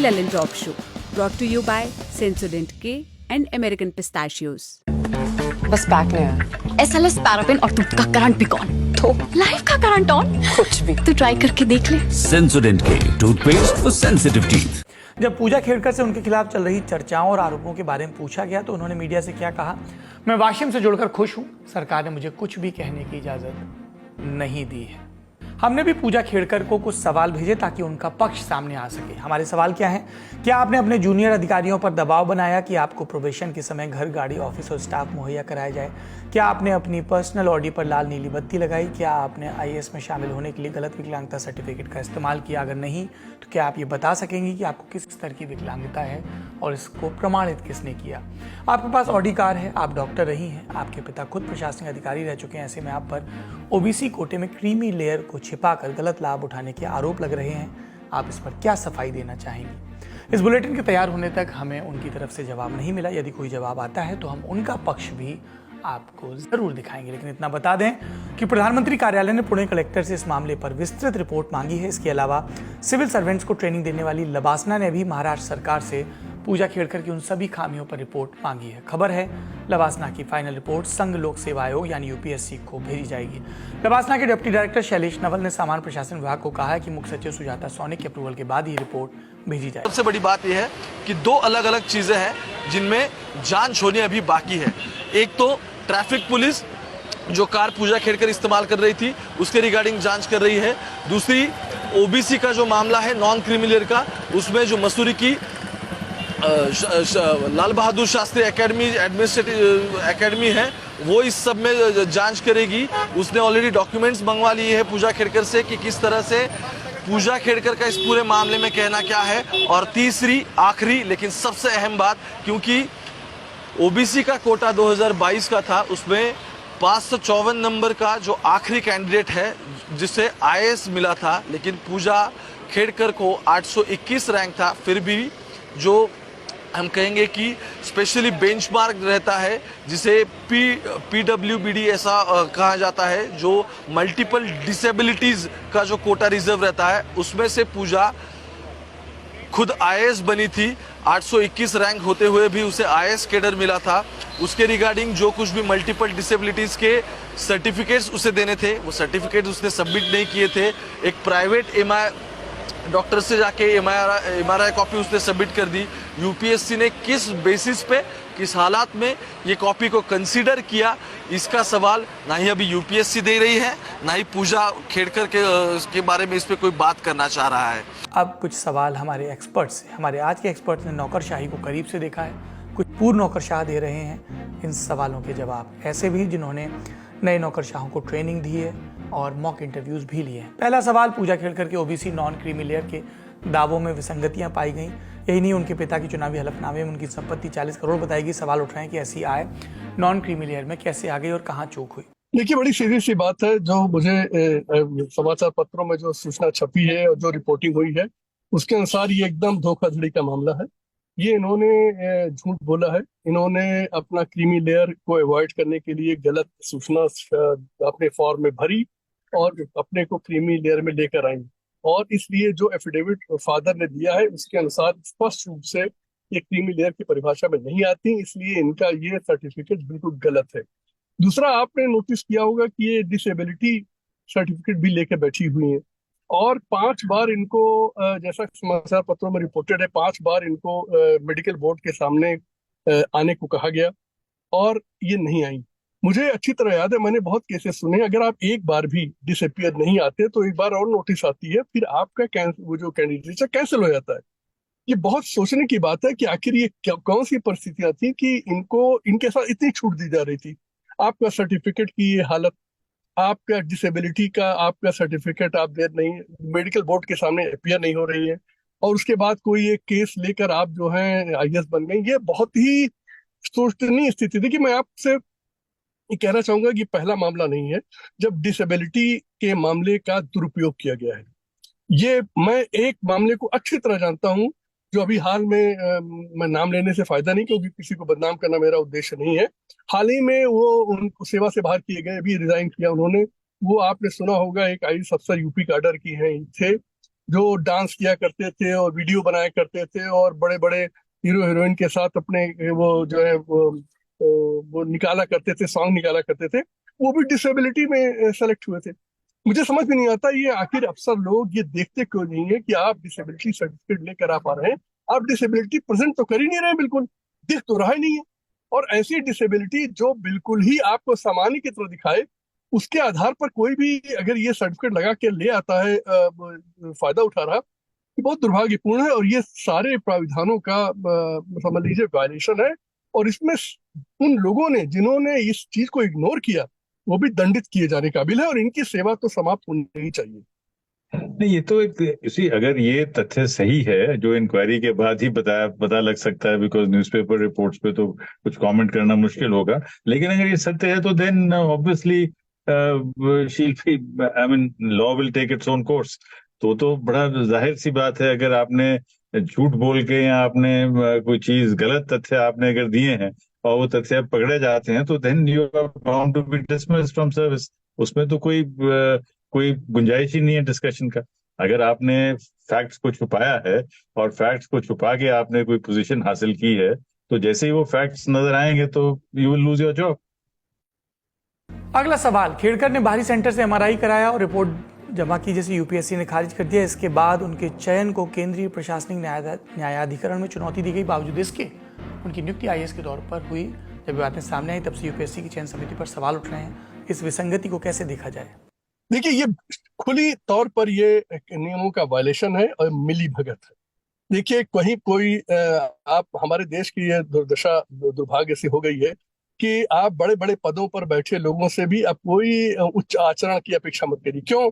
Lelin Talk Show, brought to you by Sensodyne K and American Pistachios. बस back नहीं है। SLS paraffin और दूध का करंट भी कौन? तो लाइफ का करंट ऑन? कुछ भी। तो ट्राई करके देख ले। Sensodyne K toothpaste for sensitive teeth. जब पूजा खेड़कर से उनके खिलाफ चल रही चर्चाओं और आरोपों के बारे में पूछा गया तो उन्होंने मीडिया से क्या कहा? मैं वाशिम से जुड़कर खुश हूं। सरकार ने मुझे कुछ भी कहने की इजाजत नहीं दी है। हमने भी पूजा खेड़कर को कुछ सवाल भेजे ताकि उनका पक्ष सामने आ सके। हमारे सवाल क्या हैं? क्या आपने अपने जूनियर अधिकारियों पर दबाव बनाया कि आपको प्रोबेशन के समय घर, गाड़ी, ऑफिस और स्टाफ मुहैया कराया जाए? क्या आपने अपनी पर्सनल ऑडी पर लाल नीली बत्ती लगाई? क्या आपने आईएएस में शामिल होने के लिए गलत विकलांगता सर्टिफिकेट का इस्तेमाल किया? अगर नहीं तो क्या आप ये बता सकेंगे कि आपको किस स्तर की विकलांगता है और इसको प्रमाणित किसने किया? आपके पास ऑडी कार है, आप डॉक्टर रही हैं, आपके पिता खुद प्रशासनिक अधिकारी रह चुके हैं। ऐसे में आप पर ओबीसी कोटे में क्रीमी लेयर को छिपाकर गलत लाभ उठाने के आरोप लग रहे हैं। आप इस पर क्या सफाई देना चाहेंगी? इस बुलेटिन के तैयार होने तक हमें उनकी तरफ से जवाब नहीं मिला। यदि कोई जवाब आता है तो हम उनका पक्ष भी आपको जरूर दिखाएंगे। लेकिन इतना बता दें कि प्रधानमंत्री कार्यालय ने पुणे कलेक्टर से इस मामले पर विस्तृत रिपोर्ट मांगी है। इसके अलावा सिविल सर्वेंट्स को ट्रेनिंग देने वाली लबासना ने भी महाराष्ट्र सरकार से पूजा खेड़कर की उन सभी खामियों पर रिपोर्ट मांगी है। खबर है लबासना की फाइनल रिपोर्ट संघ लोक सेवा आयोग यानी यूपीएससी को भेजी जाएगी। लबासना के डिप्टी डायरेक्टर शैलेश नवल ने सामान्य प्रशासन विभाग को कहा है कि मुख्य सचिव सुजाता सोनी के अप्रूवल के बाद ही रिपोर्ट भेजी जाए। सबसे बड़ी बात यह है कि दो अलग अलग चीजें हैं जिनमें जांच होनी अभी बाकी है। एक तो ट्रैफिक पुलिस जो कार पूजा खेड़कर इस्तेमाल कर रही थी उसके रिगार्डिंग जांच कर रही है। दूसरी ओबीसी का जो मामला है नॉन क्रिमिनल का, उसमें जो मसूरी की Lal Bahadur Shastri academy administrative academy है वो इस सब में जांच करेगी। उसने ऑलरेडी डॉक्यूमेंट्स मंगवा लिए हैं पूजा खेड़कर से कि किस तरह से पूजा खेड़कर का इस पूरे मामले में कहना क्या है। और तीसरी आखिरी लेकिन सबसे अहम बात, क्योंकि ओबीसी का कोटा 2022 का था, उसमें 554 नंबर का जो आखिरी कैंडिडेट है जिसे आईएएस मिला था, लेकिन पूजा खेड़कर को 821 रैंक था। फिर भी जो हम कहेंगे कि स्पेशली बेंचमार्क रहता है जिसे पीडब्ल्यूबीडी ऐसा कहा जाता है, जो मल्टीपल डिसेबिलिटीज का जो कोटा रिजर्व रहता है, उसमें से पूजा खुद आईएएस बनी थी। 821 रैंक होते हुए भी उसे आईएएस कैडर मिला था। उसके रिगार्डिंग जो कुछ भी मल्टीपल डिसेबिलिटीज के सर्टिफिकेट्स उसे देने थे वो सर्टिफिकेट उसने सबमिट नहीं किए थे। एक प्राइवेट एमआई डॉक्टर से जाके एमआरआई कॉपी उसने सबमिट कर दी। यूपीएससी ने किस बेसिस पे, किस हालात में ये कॉपी को कंसीडर किया, इसका सवाल ना ही अभी यूपीएससी दे रही है, ना ही पूजा खेड़कर के बारे में इस पे कोई बात करना चाह रहा है। अब कुछ सवाल हमारे एक्सपर्ट से। हमारे आज के एक्सपर्ट ने नौकरशाही को करीब से देखा है, कुछ पूर्व नौकरशाह दे रहे हैं इन सवालों के जवाब, ऐसे भी जिन्होंने नए नौकरशाहों को ट्रेनिंग दी है और मॉक इंटरव्यूज भी लिए हैं। पहला सवाल, पूजा खेड़कर के ओबीसी नॉन क्रीमी लेयर के दावों में विसंगतियां पाई गई। यही नहीं, उनके पिता की चुनावी हलफनामे में उनकी संपत्ति 40 करोड़ बताएगी। सवाल उठ रहे हैं कि ऐसी आय नॉन क्रीमी लेयर में कैसे आ गई और कहाँ चूक हुई। देखिए, बड़ी सीरियस सी बात है जो मुझे समाचार पत्रों में जो सूचना छपी है और जो रिपोर्टिंग हुई है उसके अनुसार ये एकदम धोखाधड़ी का मामला है। ये इन्होंने झूठ बोला है। इन्होंने अपना क्रीमी लेयर को अवॉइड करने के लिए गलत सूचना अपने फॉर्म में भरी और अपने को क्रीमी लेयर में लेकर आई, और इसलिए जो एफिडेविट फादर ने दिया है उसके अनुसार स्पष्ट रूप से ये क्रीमी लेयर की परिभाषा में नहीं आती, इसलिए इनका ये सर्टिफिकेट बिल्कुल गलत है। दूसरा, आपने नोटिस किया होगा कि ये डिसेबिलिटी सर्टिफिकेट भी लेकर बैठी हुई है और 5 बार इनको, जैसा समाचार पत्रों में रिपोर्टेड है, 5 बार इनको मेडिकल बोर्ड के सामने आने को कहा गया और ये नहीं आई। मुझे अच्छी तरह याद है, मैंने बहुत केसेस सुने, अगर आप एक बार भी डिसअपियर नहीं आते तो एक बार और नोटिस आती है, फिर आपका वो जो कैंडिडेट कैंसिल हो जाता है। ये बहुत सोचने की बात है कि आखिर ये कौन सी परिस्थितियां थी कि इनके साथ इतनी छूट दी जा रही थी। आपका सर्टिफिकेट की ये हालत, आपका डिसेबिलिटी का आपका सर्टिफिकेट आप दे नहीं, मेडिकल बोर्ड के सामने अपीयर नहीं हो रही है, और उसके बाद कोई एक केस लेकर आप जो है आईएएस बन गए। ये बहुत ही सोचनीय स्थिति थी कि मैं आपसे ये कहना चाहूंगा कि पहला मामला नहीं है जब डिसेबिलिटी के मामले का दुरुपयोग किया गया है। ये मैं एक मामले को अच्छी तरह जानता हूं जो अभी हाल में, मैं नाम लेने से फायदा नहीं क्योंकि किसी को बदनाम करना मेरा उद्देश्य नहीं है। हाल ही में वो उनको सेवा से बाहर किए गए, अभी रिजाइन किया उन्होंने। वो आपने सुना होगा, एक आईएएस अफसर यूपी काडर की हैं थे, जो डांस किया करते थे और वीडियो बनाया करते थे और बड़े बड़े हीरो हीरोइन के साथ अपने वो जो है वो निकाला करते थे, सॉन्ग निकाला करते थे, वो भी डिसेबिलिटी में सेलेक्ट हुए थे। मुझे समझ में नहीं आता ये आखिर अफसर लोग ये देखते क्यों नहीं है कि आप डिसेबिलिटी सर्टिफिकेट लेकर आ पा रहे हैं, आप डिसेबिलिटी प्रेजेंट तो कर ही नहीं रहे, बिल्कुल दिख तो रहा ही नहीं है। और ऐसी डिसेबिलिटी जो बिल्कुल ही आपको सामान्य की तरह दिखाए, उसके आधार पर कोई भी अगर ये सर्टिफिकेट लगा के ले आता है, फायदा उठा रहा, ये बहुत दुर्भाग्यपूर्ण है। और ये सारे प्राविधानों का समझ लीजिए वायलेशन है। और इसमें उन लोगों ने जिन्होंने इस चीज को इग्नोर किया वो भी दंडित किए जाने काबिल है और इनकी सेवा तो समाप्त होनी ही चाहिए। नहीं, ये तो एक इसी अगर ये तथ्य सही है जो इंक्वायरी के बाद ही पता लग सकता है, बिकॉज न्यूज़पेपर रिपोर्ट्स पे तो कुछ कमेंट करना मुश्किल होगा, लेकिन अगर ये सत्य है तो then obviously shall be, I mean law will take its own course. तो बड़ा जाहिर सी बात है, अगर आपने झूठ बोल के या आपने कोई चीज गलत तथ्य आपने अगर दिए हैं और वो तथ्य पकड़े जाते हैं तो then you are bound to be dismissed from service. उसमें तो कोई गुंजाइश ही नहीं है डिस्कशन का। अगर आपने फैक्ट्स को छुपाया है और फैक्ट्स को छुपा के आपने कोई पोजीशन हासिल की है, तो जैसे ही वो फैक्ट्स नजर आएंगे तो you will lose your job. अगला सवाल, खेड़कर ने बाहरी सेंटर से एमआरआई कराया और रिपोर्ट जमा की, जैसे यूपीएससी ने खारिज कर दिया। इसके बाद उनके चयन को केंद्रीय प्रशासनिक न्यायाधिकरण में चुनौती दी गई। बावजूद इसके उनकी नियुक्ति आईएएस के तौर पर हुई। जब बातें सामने आई तब से यूपीएससी की चयन समिति पर सवाल उठ रहे हैं। इस विसंगति को कैसे देखा जाए? देखिए, ये खुली तौर पर ये नियमों का वायलेशन है और मिली भगत है। देखिए, कहीं कोई आप हमारे देश की ये दुर्दशा दुर्भाग्य से हो गई है कि आप बड़े बड़े पदों पर बैठे लोगों से भी आप कोई उच्च आचरण की अपेक्षा मत करिए। क्यों?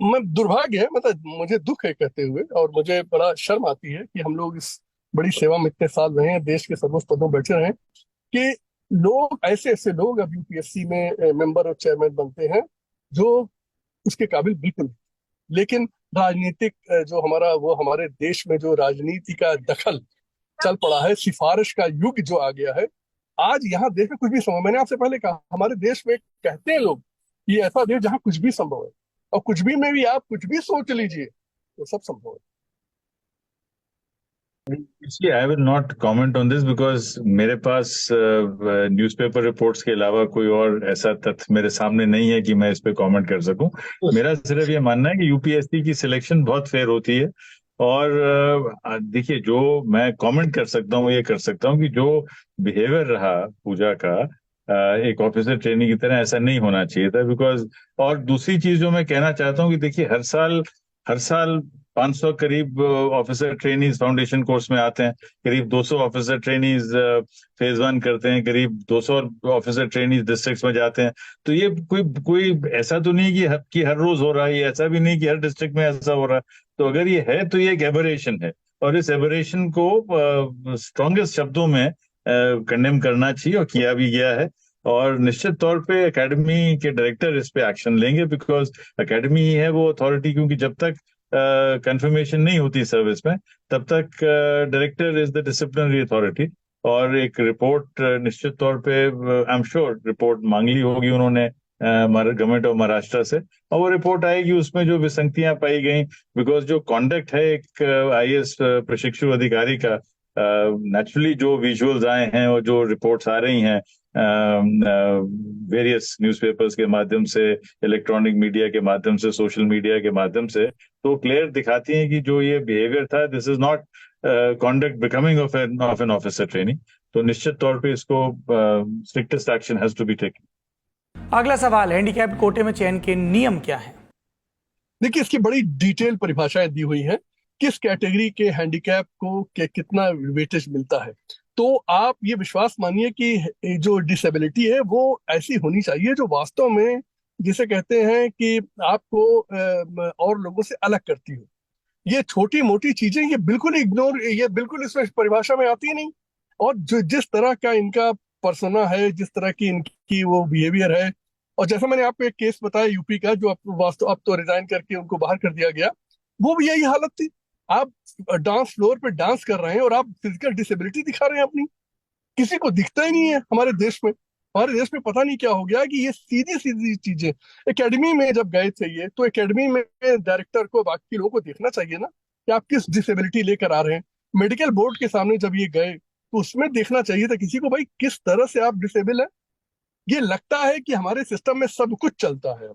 मैं दुर्भाग्य है, मतलब मुझे दुख है कहते हुए, और मुझे बड़ा शर्म आती है कि हम लोग इस बड़ी सेवा में इतने साल रहे हैं, देश के सर्वोच्च पदों बैठे रहे हैं, कि लोग ऐसे लोग अब यूपीएससी में मेंबर और चेयरमैन बनते हैं जो उसके काबिल बिल्कुल। लेकिन राजनीतिक जो हमारे देश में जो राजनीति का दखल चल पड़ा है, सिफारिश का युग जो आ गया है, आज यहाँ देश में कुछ भी संभव। मैंने आपसे पहले कहा, हमारे देश में कहते हैं लोग ये ऐसा देश जहाँ कुछ भी संभव है, और कुछ भी में भी आप कुछ भी सोच लीजिए तो सब संभव है। इसलिए I will not comment on this because मेरे पास न्यूज़पेपर रिपोर्ट्स के अलावा कोई और ऐसा तथ्य मेरे सामने नहीं है कि मैं इस पे कमेंट कर सकूं। मेरा सिर्फ ये मानना है कि यूपीएससी की सिलेक्शन बहुत फेयर होती है। और देखिए, जो मैं कमेंट कर सकता हूँ, ये कर सकता हूँ कि जो बिहेवियर रहा पूजा का एक ऑफिसर ट्रेनी की तरह, ऐसा नहीं होना चाहिए था। बिकॉज और दूसरी चीज जो मैं कहना चाहता हूँ कि देखिए, हर साल 500 करीब ऑफिसर ट्रेनीज फाउंडेशन कोर्स में आते हैं, करीब 200 ऑफिसर ट्रेनीज फेज 1 करते हैं, करीब 200 ऑफिसर ट्रेनीज डिस्ट्रिक्ट्स में जाते हैं। तो ये कोई ऐसा तो नहीं कि हर रोज हो रहा है, ये ऐसा भी नहीं कि हर डिस्ट्रिक्ट में ऐसा हो रहा है। तो अगर ये है तो ये एक एबरेशन है, और इस एबरेशन को स्ट्रॉन्गेस्ट शब्दों में कंडेम करना चाहिए, और किया भी गया है। और निश्चित तौर पे एकेडमी के डायरेक्टर इस पे एक्शन लेंगे, बिकॉज एकेडमी ही है वो अथॉरिटी, क्योंकि जब तक कंफर्मेशन नहीं होती सर्विस में तब तक director is the disciplinary authority. और एक रिपोर्ट निश्चित तौर पे आई एम श्योर रिपोर्ट मांग ली होगी उन्होंने गवर्नमेंट ऑफ महाराष्ट्र से, और वो रिपोर्ट आएगी, उसमें जो विसंगतियां पाई गई, बिकॉज जो कॉन्डक्ट है एक आईएएस प्रशिक्षु अधिकारी का, नेचुरली जो विजुअल्स आए हैं और जो रिपोर्ट्स आ रही हैं वेरियस न्यूज़पेपर्स के माध्यम से, इलेक्ट्रॉनिक मीडिया के माध्यम से, सोशल मीडिया के माध्यम से, तो क्लियर दिखाती हैं कि जो ये बिहेवियर था, this is not conduct becoming of an officer training. तो निश्चित तौर पे इसको strictest action has to be taken. अगला सवाल, हैंडीकैप कोटे में चयन के नियम क्या है? देखिए, इसकी बड़ी डिटेल परिभाषाएं दी हुई है, किस कैटेगरी के हैंडीकैप को कितना वेटेज मिलता है। तो आप ये विश्वास मानिए कि जो डिसेबिलिटी है वो ऐसी होनी चाहिए जो वास्तव में, जिसे कहते हैं कि आपको और लोगों से अलग करती हो। ये छोटी मोटी चीजें ये बिल्कुल इग्नोर, ये बिल्कुल इसमें परिभाषा में आती नहीं। और जो जिस तरह का इनका पर्सोना है, जिस तरह की इनकी वो बिहेवियर है, और जैसा मैंने आपको एक केस बताया यूपी का, जो अब तो रिजाइन करके उनको बाहर कर दिया गया, वो भी यही हालत थी। आप डांस फ्लोर पे डांस कर रहे हैं और आप फिजिकल डिसेबिलिटी दिखा रहे हैं अपनी, किसी को दिखता ही नहीं है हमारे देश में। हमारे देश में पता नहीं क्या हो गया कि ये सीधी सीधी चीजें, एकेडमी में जब गए थे ये, तो एकेडमी में डायरेक्टर को बाकी लोगों को देखना चाहिए ना कि आप किस डिसेबिलिटी लेकर आ रहे हैं। मेडिकल बोर्ड के सामने जब ये गए तो उसमें देखना चाहिए था किसी को, भाई किस तरह से आप डिसेबल है। ये लगता है कि हमारे सिस्टम में सब कुछ चलता है।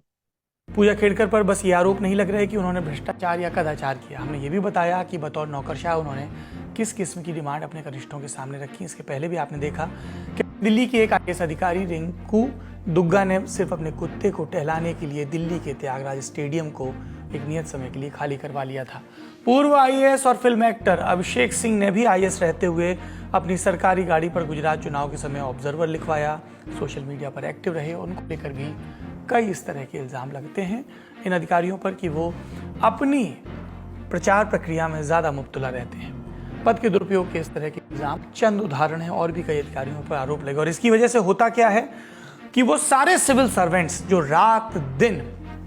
पूजा खेड़कर पर बस ये आरोप नहीं लग रहा है कि उन्होंने भ्रष्टाचार या कदाचार किया। हमने ये भी बताया कि बतौर नौकरशाह उन्होंने किस किस्म की डिमांड अपने कनिष्ठों के सामने रखी। इसके पहले भी आपने देखा कि दिल्ली के एक IAS अधिकारी रिंकू दुग्गा ने सिर्फ अपने कुत्ते को टहलाने के लिए दिल्ली के त्यागराज स्टेडियम को एक नियत समय के लिए खाली करवा लिया था। पूर्व IAS और फिल्म एक्टर अभिषेक सिंह ने भी IAS रहते हुए अपनी सरकारी गाड़ी पर गुजरात चुनाव के समय ऑब्जर्वर लिखवाया, सोशल मीडिया पर एक्टिव रहे। उनको लेकर भी कई इस तरह के इल्ज़ाम लगते हैं इन अधिकारियों पर कि वो अपनी प्रचार प्रक्रिया में ज़्यादा मुब्तला रहते हैं। पद के दुरुपयोग के इस तरह के इल्ज़ाम चंद उदाहरण हैं, और भी कई अधिकारियों पर आरोप लगे। और इसकी वजह से होता क्या है कि वो सारे सिविल सर्वेंट्स जो रात दिन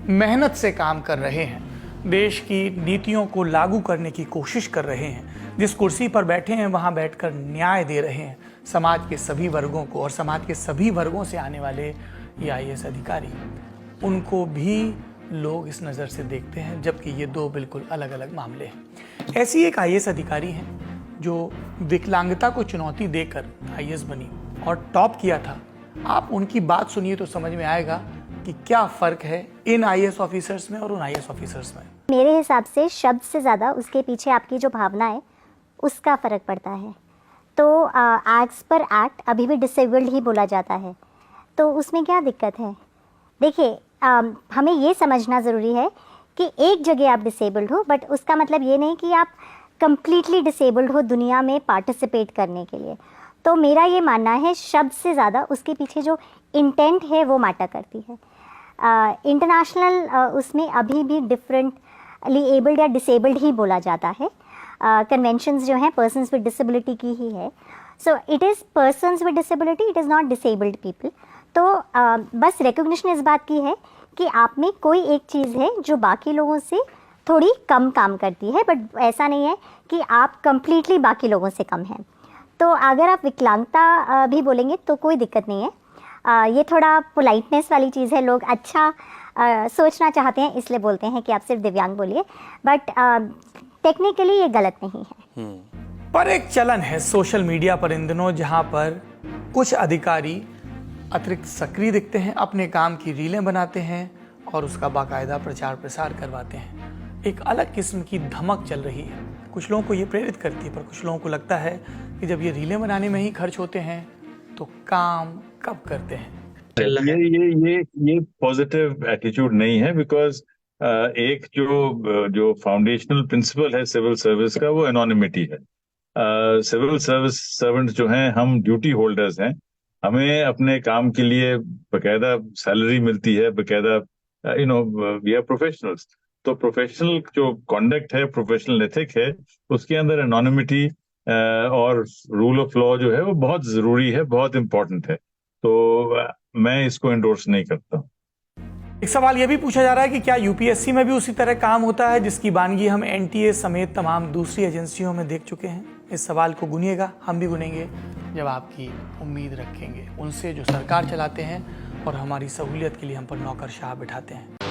मेहनत से काम कर रहे हैं, देश की नीतियों को लागू करने की कोशिश कर रहे हैं, जिस कुर्सी पर बैठे हैं वहाँ बैठकर न्याय दे रहे हैं समाज के सभी वर्गों को, और समाज के सभी वर्गों से आने वाले ये IAS अधिकारी, उनको भी लोग इस नज़र से देखते हैं, जबकि ये दो बिल्कुल अलग अलग मामले हैं। ऐसी एक IAS अधिकारी हैं जो विकलांगता को चुनौती देकर IAS बनी और टॉप किया था। आप उनकी बात सुनिए तो समझ में आएगा कि क्या फ़र्क है इन IAS ऑफिसर्स में और उन IAS ऑफिसर्स में। मेरे हिसाब से शब्द से ज़्यादा उसके पीछे आपकी जो भावना है उसका फ़र्क पड़ता है। तो एक्ट्स पर एक्ट अभी भी डिसेबल्ड ही बोला जाता है, तो उसमें क्या दिक्कत है? देखिए, हमें ये समझना ज़रूरी है कि एक जगह आप डिसेबल्ड हो, बट उसका मतलब ये नहीं कि आप कम्प्लीटली डिसेबल्ड हो दुनिया में पार्टिसिपेट करने के लिए। तो मेरा ये मानना है शब्द से ज़्यादा उसके पीछे जो इंटेंट है वो मैटर करती है। इंटरनेशनल उसमें अभी भी डिफरेंटली एबल्ड या डिसेबल्ड ही बोला जाता है। कन्वेंशंस जो हैं पर्सन्स विद डिसेबिलिटी की ही है। So it is persons with disability, it is not disabled people. तो बस रिकॉग्निशन इस बात की है कि आप में कोई एक चीज़ है जो बाकी लोगों से थोड़ी कम काम करती है, बट ऐसा नहीं है कि आप कंप्लीटली बाकी लोगों से कम हैं। तो अगर आप विकलांगता भी बोलेंगे तो कोई दिक्कत नहीं है। ये थोड़ा पोलाइटनेस वाली चीज़ है, लोग अच्छा सोचना चाहते हैं इसलिए बोलते हैं कि आप सिर्फ दिव्यांग बोलिए, बट टेक्निकली ये गलत नहीं है। पर एक चलन है सोशल मीडिया पर इन दिनों जहां पर कुछ अधिकारी अतिरिक्त सक्रिय दिखते हैं, अपने काम की रीलें बनाते हैं और उसका बाकायदा प्रचार प्रसार करवाते हैं। एक अलग किस्म की धमक चल रही है, कुछ लोगों को ये प्रेरित करती है, पर कुछ लोगों को लगता है कि जब ये रीलें बनाने में ही खर्च होते हैं तो काम कब करते हैं। ये पॉजिटिव एटीट्यूड नहीं है, बिकॉज एक जो फाउंडेशनल प्रिंसिपल है सिविल सर्विस का वो एनोनिमिटी है। सिविल सर्विस सर्वेंट जो हैं, हम ड्यूटी होल्डर्स हैं, हमें अपने काम के लिए बकायदा सैलरी मिलती है, बकायदा वी आर प्रोफेशनल्स। तो प्रोफेशनल जो कॉन्डक्ट है, प्रोफेशनल एथिक है, उसके अंदर एनोनिमिटी और रूल ऑफ लॉ जो है वो बहुत जरूरी है, बहुत इंपॉर्टेंट है। तो मैं इसको एंडोर्स नहीं करता। एक सवाल यह भी पूछा जा रहा है कि क्या UPSC में भी उसी तरह काम होता है जिसकी वानगी हम NTA समेत तमाम दूसरी एजेंसियों में देख चुके हैं। इस सवाल को गुनिएगा, हम भी गुनेंगे जब आपकी उम्मीद रखेंगे उनसे जो सरकार चलाते हैं और हमारी सहूलियत के लिए हम पर नौकरशाह बिठाते हैं।